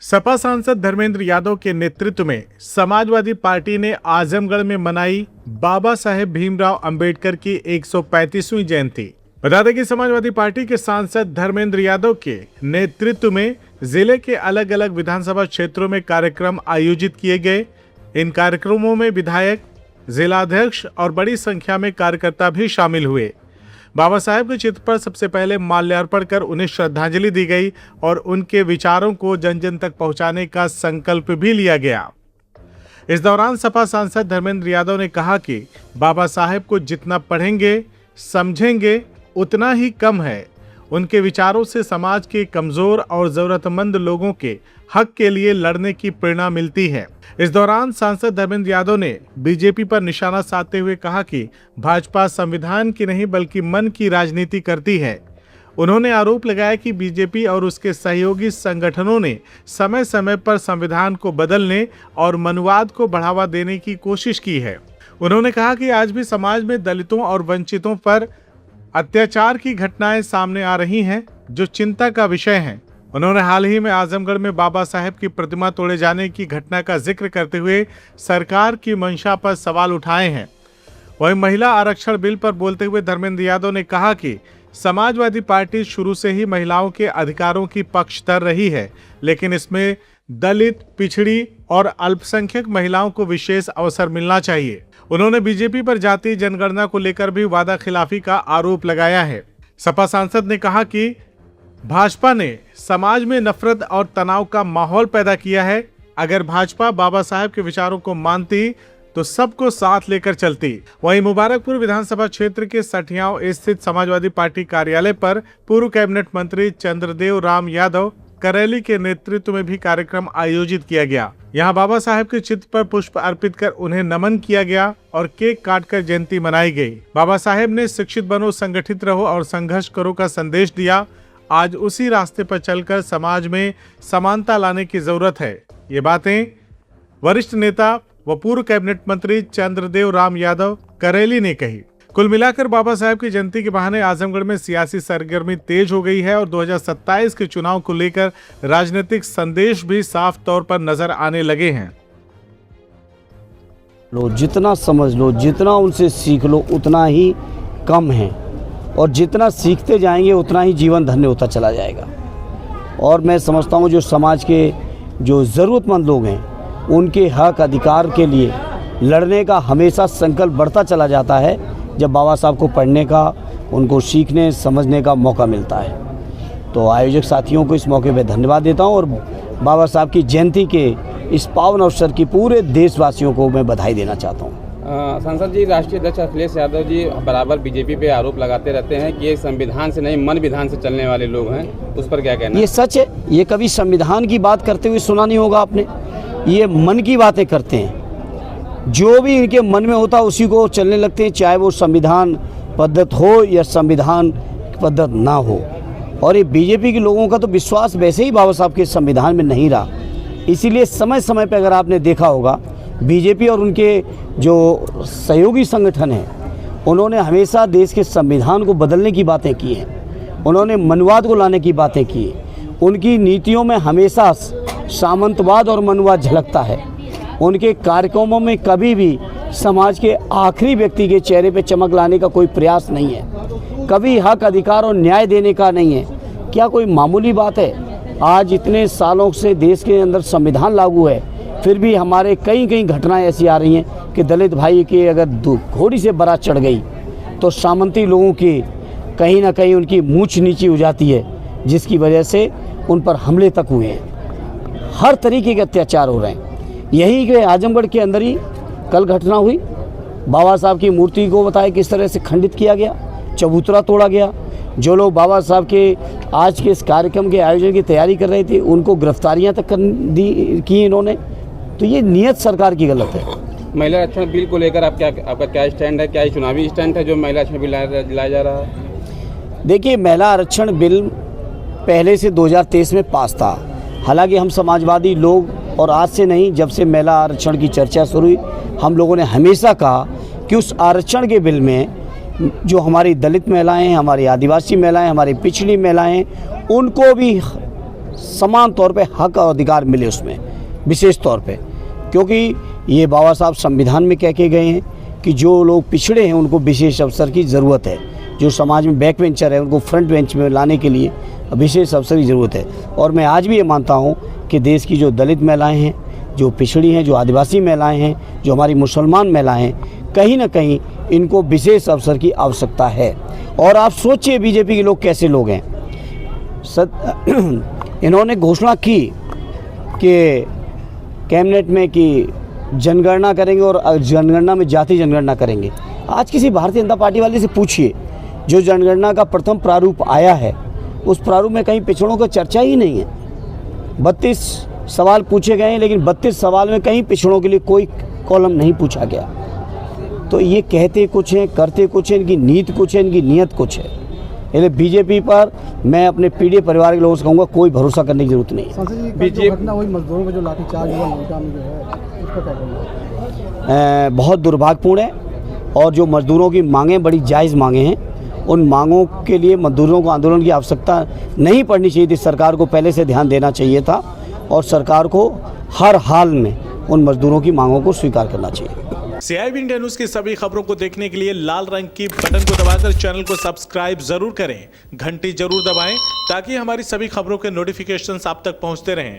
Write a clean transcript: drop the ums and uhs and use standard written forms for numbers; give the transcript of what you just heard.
सपा सांसद धर्मेंद्र यादव के नेतृत्व में समाजवादी पार्टी ने आजमगढ़ में मनाई बाबा साहेब भीमराव अंबेडकर की 135वीं जयंती। बता दें कि समाजवादी पार्टी के सांसद धर्मेंद्र यादव के नेतृत्व में जिले के अलग अलग विधानसभा क्षेत्रों में कार्यक्रम आयोजित किए गए। इन कार्यक्रमों में विधायक, जिलाध्यक्ष और बड़ी संख्या में कार्यकर्ता भी शामिल हुए। बाबा साहेब के चित्र पर सबसे पहले माल्यार्पण कर उन्हें श्रद्धांजलि दी गई और उनके विचारों को जन जन तक पहुंचाने का संकल्प भी लिया गया। इस दौरान सपा सांसद धर्मेंद्र यादव ने कहा कि बाबा साहेब को जितना पढ़ेंगे, समझेंगे उतना ही कम है। उनके विचारों से समाज के कमजोर और जरूरतमंद लोगों के हक के लिए लड़ने की प्रेरणा मिलती है। इस दौरान सांसद धर्मेंद्र यादव ने बीजेपी पर निशाना साधते हुए कहा कि भाजपा संविधान की नहीं बल्कि मन की राजनीति करती है। उन्होंने आरोप लगाया कि बीजेपी और उसके सहयोगी संगठनों ने समय समय पर संविधान को बदलने और मनुवाद को बढ़ावा देने की कोशिश की है। उन्होंने कहा कि आज भी समाज में दलितों और वंचितों पर अत्याचार की घटनाएं सामने आ रही हैं, जो चिंता का विषय है। उन्होंने हाल ही में आजमगढ़ में बाबा साहेब की प्रतिमा तोड़े जाने की घटना का जिक्र करते हुए सरकार की मंशा पर सवाल उठाए हैं। वहीं महिला आरक्षण बिल पर बोलते हुए धर्मेंद्र यादव ने कहा कि समाजवादी पार्टी शुरू से ही महिलाओं के अधिकारों की पक्षधर रही है, लेकिन इसमें दलित, पिछड़ी और अल्पसंख्यक महिलाओं को विशेष अवसर मिलना चाहिए। उन्होंने बीजेपी पर जातीय जनगणना को लेकर भी वादा खिलाफी का आरोप लगाया है। सपा सांसद ने कहा कि भाजपा ने समाज में नफरत और तनाव का माहौल पैदा किया है। अगर भाजपा बाबा साहेब के विचारों को मानती तो सबको साथ लेकर चलती। वहीं मुबारकपुर विधानसभा क्षेत्र के सठियाव स्थित समाजवादी पार्टी कार्यालय पर पूर्व कैबिनेट मंत्री चंद्रदेव राम यादव करेली के नेतृत्व में भी कार्यक्रम आयोजित किया गया। यहां बाबा साहेब के चित्र पर पुष्प अर्पित कर उन्हें नमन किया गया और केक काटकर जयंती मनाई गई। बाबा साहेब ने शिक्षित बनो, संगठित रहो और संघर्ष करो का संदेश दिया। आज उसी रास्ते पर चलकर समाज में समानता लाने की जरूरत है। ये बातें वरिष्ठ नेता व पूर्व कैबिनेट मंत्री चंद्रदेव राम यादव करेली ने कही। कुल मिलाकर बाबा साहेब की जयंती के बहाने आजमगढ़ में सियासी सरगर्मी तेज हो गई है और 2027 के चुनाव को लेकर राजनीतिक संदेश भी साफ तौर पर नजर आने लगे हैं। जितना समझ लो, जितना उनसे सीख लो उतना ही कम है, और जितना सीखते जाएंगे उतना ही जीवन धन्य होता चला जाएगा। और मैं समझता हूँ जो समाज के जो ज़रूरतमंद लोग हैं उनके हक अधिकार के लिए लड़ने का हमेशा संकल्प बढ़ता चला जाता है जब बाबा साहब को पढ़ने का, उनको सीखने समझने का मौका मिलता है। तो आयोजक साथियों को इस मौके पर धन्यवाद देता हूँ और बाबा साहब की जयंती के इस पावन अवसर की पूरे देशवासियों को मैं बधाई देना चाहता हूँ। सांसद जी, राष्ट्रीय अध्यक्ष अखिलेश यादव जी बराबर बीजेपी पे आरोप लगाते रहते हैं कि ये संविधान से नहीं मन विधान से चलने वाले लोग हैं, उस पर क्या कहना? ये सच है। ये कभी संविधान की बात करते हुए सुना नहीं होगा आपने। ये मन की बातें करते हैं, जो भी इनके मन में होता उसी को चलने लगते हैं, चाहे वो संविधान पद्धत हो या संविधान पद्धत ना हो। और ये बीजेपी के लोगों का तो विश्वास वैसे ही बाबा साहब के संविधान में नहीं रहा। इसीलिए समय समय पर अगर आपने देखा होगा बीजेपी और उनके जो सहयोगी संगठन हैं उन्होंने हमेशा देश के संविधान को बदलने की बातें की हैं। उन्होंने मनुवाद को लाने की बातें की। उनकी नीतियों में हमेशा सामंतवाद और मनुवाद झलकता है। उनके कार्यक्रमों में कभी भी समाज के आखिरी व्यक्ति के चेहरे पे चमक लाने का कोई प्रयास नहीं है, कभी हक अधिकार और न्याय देने का नहीं है। क्या कोई मामूली बात है? आज इतने सालों से देश के अंदर संविधान लागू है, फिर भी हमारे कई घटनाएं ऐसी आ रही हैं कि दलित भाई के अगर घोड़ी से बारात चढ़ गई तो सामंती लोगों की कहीं ना कहीं उनकी मूंछ नीची हो जाती है, जिसकी वजह से उन पर हमले तक हुए हैं। हर तरीके के अत्याचार हो रहे हैं। यही के आजमगढ़ के अंदर ही कल घटना हुई। बाबा साहब की मूर्ति को बताया किस तरह से खंडित किया गया, चबूतरा तोड़ा गया। जो लोग बाबा साहब के आज के इस कार्यक्रम के आयोजन की तैयारी कर रहे थे उनको गिरफ्तारियाँ तक की इन्होंने। तो ये नियत सरकार की गलत है। महिला आरक्षण बिल को लेकर आपका क्या स्टैंड है? क्या ये चुनावी स्टैंड है जो महिला आरक्षण बिल लाया जा रहा है? देखिए, महिला आरक्षण बिल पहले से 2023 में पास था। हालांकि हम समाजवादी लोग, और आज से नहीं, जब से महिला आरक्षण की चर्चा शुरू हुई, हम लोगों ने हमेशा कहा कि उस आरक्षण के बिल में जो हमारी दलित महिलाएं हैं, हमारी आदिवासी महिलाएं, हमारी पिछड़ी महिलाएं, उनको भी समान तौर पे हक और अधिकार मिले उसमें, विशेष तौर पे, क्योंकि ये बाबा साहब संविधान में कह के गए हैं कि जो लोग पिछड़े हैं उनको विशेष अवसर की ज़रूरत है, जो समाज में बैक बेंचर है उनको फ्रंट बेंच में लाने के लिए विशेष अवसर की ज़रूरत है। और मैं आज भी ये मानता हूँ कि देश की जो दलित महिलाएं हैं, जो पिछड़ी हैं, जो आदिवासी महिलाएं हैं, जो हमारी मुसलमान महिलाएं हैं, कहीं ना कहीं इनको विशेष अवसर की आवश्यकता है। और आप सोचिए बीजेपी के लोग कैसे लोग हैं। इन्होंने घोषणा की कि कैबिनेट में कि जनगणना करेंगे और जनगणना में जाति जनगणना करेंगे। आज किसी भारतीय जनता पार्टी वाले से पूछिए, जो जनगणना का प्रथम प्रारूप आया है उस प्रारूप में कहीं पिछड़ों का चर्चा ही नहीं है। 32 सवाल पूछे गए हैं, लेकिन 32 सवाल में कहीं पिछड़ों के लिए कोई कॉलम नहीं पूछा गया। तो ये कहते कुछ हैं, करते कुछ हैं, इनकी नीति कुछ है, इनकी नीयत कुछ है। इसलिए बीजेपी पर मैं अपने पीढ़ी परिवार के लोगों से कहूँगा कोई भरोसा करने की जरूरत नहीं। बीजेपी घटना हुई मजदूरों का जो लाठीचार्ज हुआ नोएडा में जो है, उसका क्या कहना है? बहुत दुर्भाग्यपूर्ण है। और जो मजदूरों की मांगें बड़ी जायज़ मांगें हैं, उन मांगों के लिए मजदूरों को आंदोलन की आवश्यकता नहीं पड़नी चाहिए थी। सरकार को पहले से ध्यान देना चाहिए था और सरकार को हर हाल में उन मजदूरों की मांगों को स्वीकार करना चाहिए। सीआईबी इंडिया न्यूज की सभी खबरों को देखने के लिए लाल रंग की बटन को दबाकर चैनल को सब्सक्राइब जरूर करें, घंटी जरूर दबाएं ताकि हमारी सभी खबरों के नोटिफिकेशंस आप तक पहुंचते रहें।